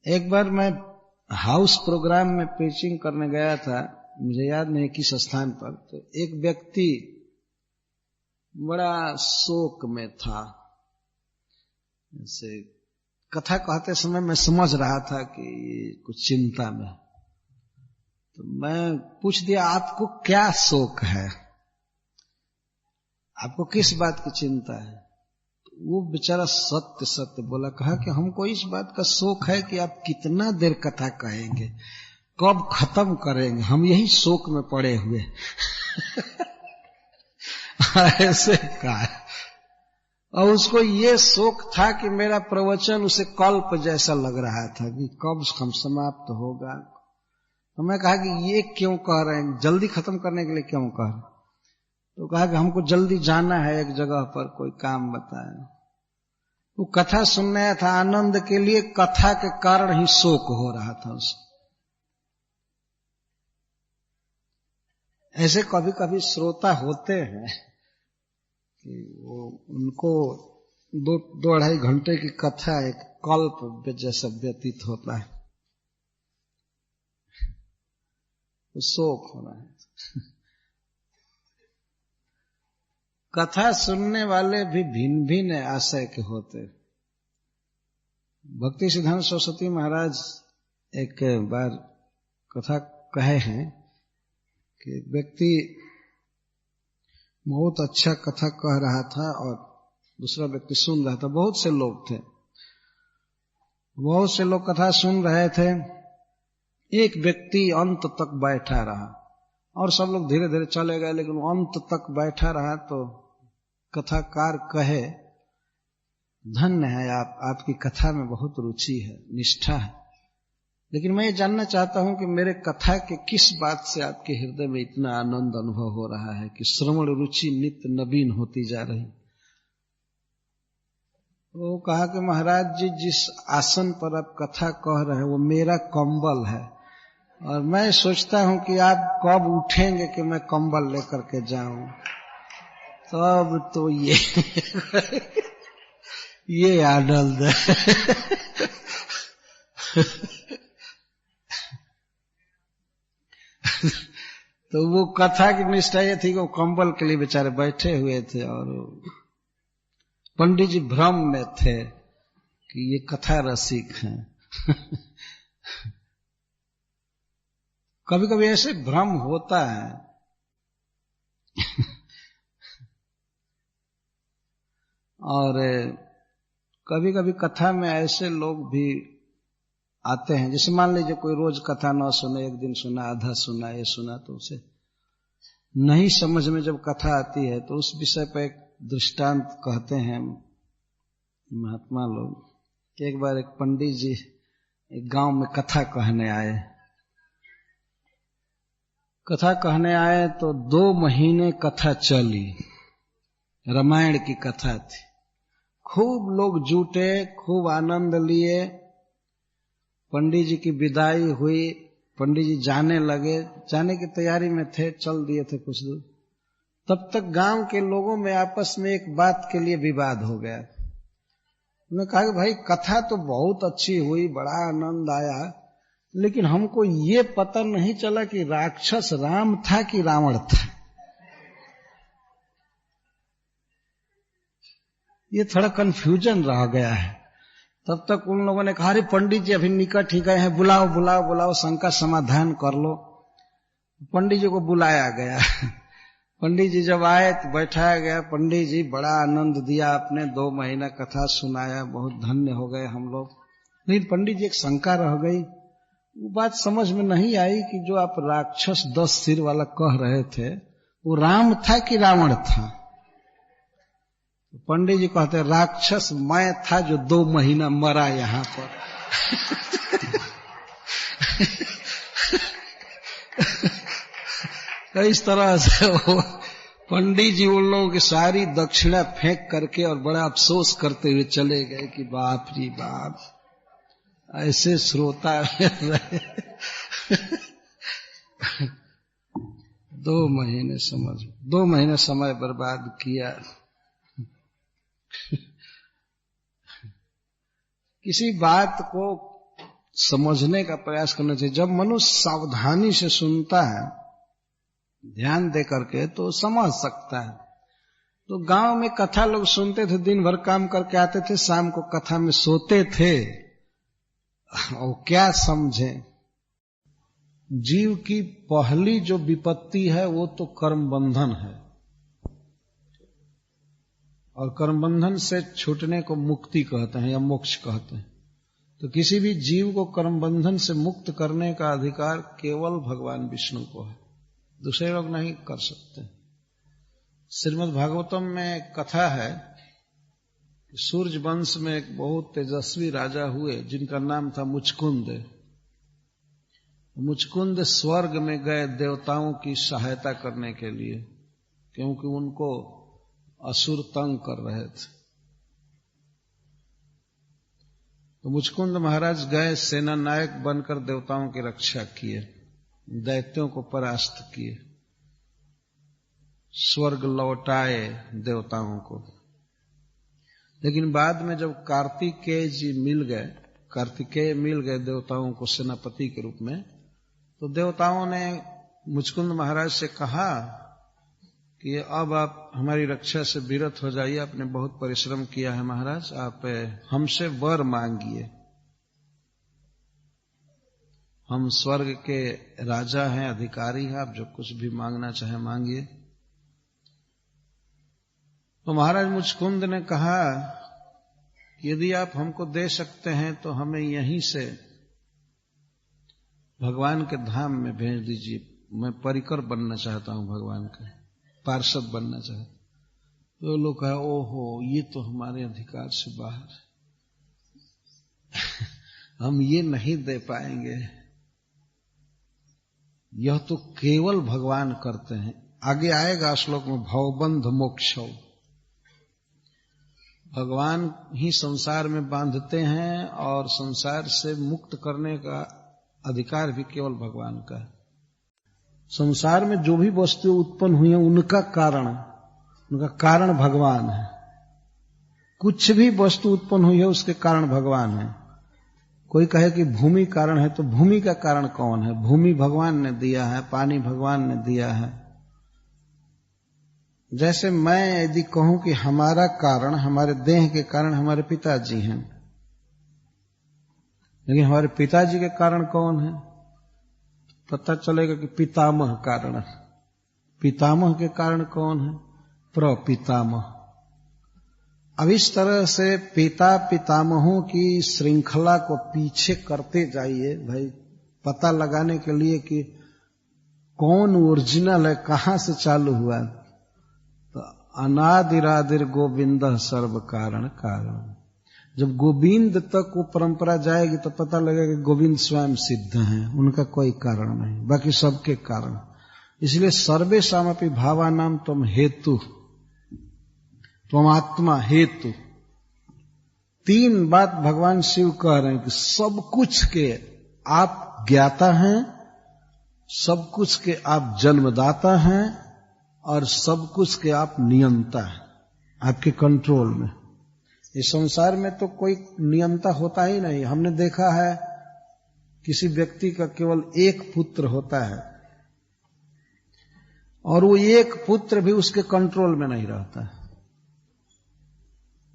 एक बार मैं house programme में प्रीचिंग करने गया था, मुझे याद नहीं किस स्थान पर, तो एक व्यक्ति बड़ा शोक में था। जैसे कथा कहते समय मैं समझ रहा था कि कुछ चिंता में। तो मैं पूछ दिया, आपको क्या शोक है, आपको किस बात की चिंता है? वो बेचारा सत्य सत्य बोला, कहा कि हमको इस बात का शोक है कि आप कितना देर कथा कहेंगे, कब खत्म करेंगे, हम यही शोक में पड़े हुए। ऐसे कहा। और उसको ये शोक था कि मेरा प्रवचन उसे कल्प जैसा लग रहा था कि कब हम समाप्त होगा। तो मैं कहा कि ये क्यों कह रहे हैं, जल्दी खत्म करने के लिए क्यों कह रहे हैं? तो कहा कि हमको जल्दी जाना है एक जगह पर, कोई काम बताए। वो कथा सुनने आया था आनंद के लिए, कथा के कारण ही शोक हो रहा था उसको। ऐसे कभी कभी श्रोता होते हैं कि वो उनको 2-2.5 घंटे की कथा एक कल्प जैसा व्यतीत होता है, तो शोक होना है। कथा सुनने वाले भी भिन्न भिन्न आशय के होते। भक्ति सिद्धांत सरस्वती महाराज एक बार कथा कहे हैं कि एक व्यक्ति बहुत अच्छा कथा कह रहा था और दूसरा व्यक्ति सुन रहा था। बहुत से लोग थे, बहुत से लोग कथा सुन रहे थे। एक व्यक्ति अंत तक बैठा रहा और सब लोग धीरे धीरे चले गए, लेकिन वो अंत तक बैठा रहा। तो कथाकार कहे, धन्य है आपकी कथा में बहुत रुचि है, निष्ठा है, लेकिन मैं ये जानना चाहता हूं कि मेरे कथा के किस बात से आपके हृदय में इतना आनंद अनुभव हो रहा है कि श्रवण रुचि नित्य नवीन होती जा रही। वो कहा कि महाराज जी, जिस आसन पर आप कथा कह रहे हैं वो मेरा कंबल है, और मैं सोचता हूं कि आप कब उठेंगे कि मैं कंबल लेकर के जाऊं। तब तो ये आनंद है। तो वो कथा की निष्ठा ये थी कि वो कंबल के लिए बेचारे बैठे हुए थे और पंडित जी भ्रम में थे कि ये कथा रसिक हैं। कभी कभी ऐसे भ्रम होता है। और कभी कभी कथा में ऐसे लोग भी आते हैं, जैसे मान लीजिए कोई रोज कथा ना सुने, एक दिन सुना, आधा सुना, ये सुना, तो उसे नहीं समझ में जब कथा आती है तो उस विषय पर एक दृष्टांत कहते हैं महात्मा लोग कि एक बार एक पंडित जी एक गांव में कथा कहने आए। कथा कहने आए तो 2 महीने कथा चली, रामायण की कथा थी। खूब लोग जुटे, खूब आनंद लिए। पंडित जी की विदाई हुई, पंडित जी जाने लगे, जाने की तैयारी में थे, चल दिए थे कुछ दूर। तब तक गांव के लोगों में आपस में एक बात के लिए विवाद हो गया। उन्होंने कहा कि भाई कथा तो बहुत अच्छी हुई, बड़ा आनंद आया, लेकिन हमको ये पता नहीं चला कि राक्षस राम था कि रावण था। ये थोड़ा कंफ्यूजन रह गया है। तब तक उन लोगों ने कहा, अरे पंडित जी अभी निकट ही गए हैं, बुलाओ बुलाओ बुलाओ, शंका समाधान कर लो। पंडित जी को बुलाया गया। पंडित जी जब आए तो बैठाया गया। पंडित जी बड़ा आनंद दिया, आपने 2 महीना कथा सुनाया, बहुत धन्य हो गए हम लोग। लेकिन पंडित जी एक शंका रह गई, वो बात समझ में नहीं आई कि जो आप राक्षस 10 सिर वाला कह रहे थे वो राम था कि रावण था। पंडित जी कहते, राक्षस मैं था जो 2 महीना मरा यहां पर। तो इस तरह से वो पंडित जी उन लोगों की सारी दक्षिणा फेंक करके और बड़ा अफसोस करते हुए चले गए कि बाप रे बाप, ऐसे श्रोता रहे। 2 महीने समय बर्बाद किया। किसी बात को समझने का प्रयास करना चाहिए। जब मनुष्य सावधानी से सुनता है, ध्यान दे करके, तो समझ सकता है। तो गांव में कथा लोग सुनते थे, दिन भर काम करके आते थे, शाम को कथा में सोते थे, और क्या समझे। जीव की पहली जो विपत्ति है वो तो कर्म बंधन है, और कर्म बंधन से छूटने को मुक्ति कहते हैं या मोक्ष कहते हैं। तो किसी भी जीव को कर्म बंधन से मुक्त करने का अधिकार केवल भगवान विष्णु को है, दूसरे लोग नहीं कर सकते। श्रीमद् भागवतम में एक कथा है कि सूर्य वंश में एक बहुत तेजस्वी राजा हुए जिनका नाम था मुचकुंद। मुचकुंद स्वर्ग में गए देवताओं की सहायता करने के लिए, क्योंकि उनको असुर तंग कर रहे थे। तो मुचकुंद महाराज गए, सेना नायक बनकर देवताओं की रक्षा किए, दैत्यों को परास्त किए, स्वर्ग लौटाए देवताओं को। लेकिन बाद में जब कार्तिकेय मिल गए देवताओं को सेनापति के रूप में, तो देवताओं ने मुचकुंद महाराज से कहा कि अब आप हमारी रक्षा से विरत हो जाइए, आपने बहुत परिश्रम किया है महाराज, आप हमसे वर मांगिए। हम स्वर्ग के राजा हैं, अधिकारी हैं, आप जो कुछ भी मांगना चाहे मांगिए। तो महाराज मुचकुंद ने कहा कि यदि आप हमको दे सकते हैं तो हमें यहीं से भगवान के धाम में भेज दीजिए, मैं परिकर बनना चाहता हूं, भगवान का पार्षद बनना चाहता। तो लोग कहा, ओहो ये तो हमारे अधिकार से बाहर है, हम ये नहीं दे पाएंगे, यह तो केवल भगवान करते हैं। आगे आएगा श्लोक में, भवबंध मोक्षौ, भगवान ही संसार में बांधते हैं और संसार से मुक्त करने का अधिकार भी केवल भगवान का है। संसार में जो भी वस्तुएं उत्पन्न हुई हैं उनका कारण भगवान है। कुछ भी वस्तु उत्पन्न हुई है उसके कारण भगवान है। कोई कहे कि भूमि कारण है, तो भूमि का कारण कौन है? भूमि भगवान ने दिया है, पानी भगवान ने दिया है। जैसे मैं यदि कहूं कि हमारा कारण, हमारे देह के कारण हमारे पिताजी हैं, लेकिन हमारे पिताजी के कारण कौन है? पता चलेगा कि पितामह कारण है। पितामह के कारण कौन है? प्रपितामह। अब इस तरह से पिता पितामहों की श्रृंखला को पीछे करते जाइए भाई, पता लगाने के लिए कि कौन ओरिजिनल है, कहां से चालू हुआ। तो अनादिरादिर गोविंद सर्व कारण कारण। जब गोविंद तक वो परंपरा जाएगी तो पता लगेगा कि गोविंद स्वयं सिद्ध हैं, उनका कोई कारण नहीं, बाकी सबके कारण। इसलिए सर्वे सामपि भावानाम त्वम हेतु, त्वम आत्मा हेतु। तीन बात भगवान शिव कह रहे हैं कि सब कुछ के आप ज्ञाता हैं, सब कुछ के आप जन्मदाता हैं, और सब कुछ के आप नियंता हैं, आपके कंट्रोल में। इस संसार में तो कोई नियंता होता ही नहीं। हमने देखा है किसी व्यक्ति का केवल एक पुत्र होता है और वो एक पुत्र भी उसके कंट्रोल में नहीं रहता है।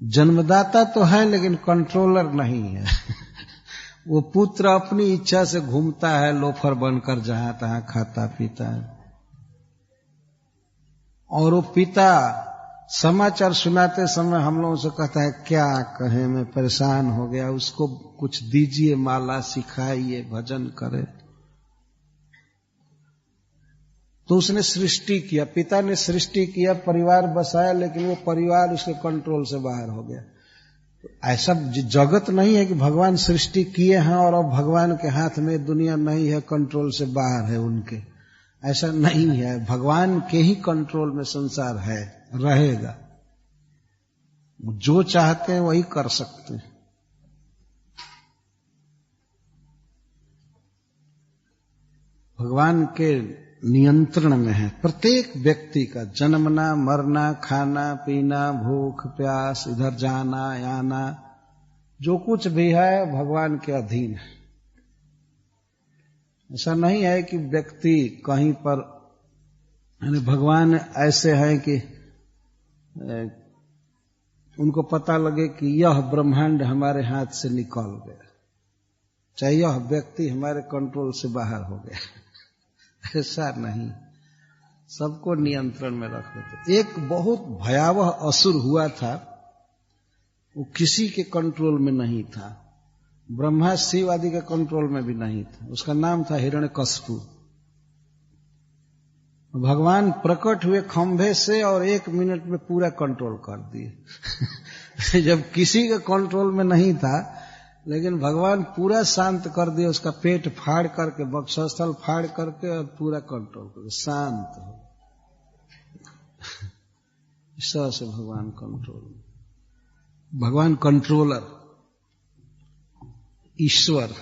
जन्मदाता तो है लेकिन कंट्रोलर नहीं है। वो पुत्र अपनी इच्छा से घूमता है, लोफर बनकर जहां तहां खाता पीता है, और वो पिता समाचार सुनाते समय हम लोगों से कहता है क्या कहें, मैं परेशान हो गया, उसको कुछ दीजिए, माला सिखाइए, भजन करे। तो उसने सृष्टि किया, पिता ने सृष्टि किया, परिवार बसाया, लेकिन वो परिवार उसके कंट्रोल से बाहर हो गया। ऐसा जगत नहीं है कि भगवान सृष्टि किए हैं और अब भगवान के हाथ में दुनिया नहीं है, कंट्रोल से बाहर है उनके। ऐसा नहीं है, भगवान के ही कंट्रोल में संसार है, रहेगा। जो चाहते हैं वही कर सकते हैं। भगवान के नियंत्रण में है प्रत्येक व्यक्ति का जन्मना, मरना, खाना पीना, भूख प्यास, इधर जाना आना, जो कुछ भी है भगवान के अधीन है। ऐसा नहीं है कि व्यक्ति कहीं पर, यानी भगवान ऐसे हैं कि उनको पता लगे कि यह ब्रह्मांड हमारे हाथ से निकल गया, चाहे यह व्यक्ति हमारे कंट्रोल से बाहर हो गया। ऐसा नहीं, सबको नियंत्रण में रख लेते। एक बहुत भयावह असुर हुआ था, वो किसी के कंट्रोल में नहीं था, ब्रह्मा शिव आदि के कंट्रोल में भी नहीं था। उसका नाम था हिरण्यकश्यप। भगवान प्रकट हुए खंभे से और 1 मिनट में पूरा कंट्रोल कर दिए। जब किसी के कंट्रोल में नहीं था, लेकिन भगवान पूरा शांत कर दिया, उसका पेट फाड़ करके, वक्षस्थल फाड़ करके और पूरा कंट्रोल कर दिया, शांत हो। इस तरह से भगवान कंट्रोल, भगवान कंट्रोलर, ईश्वर।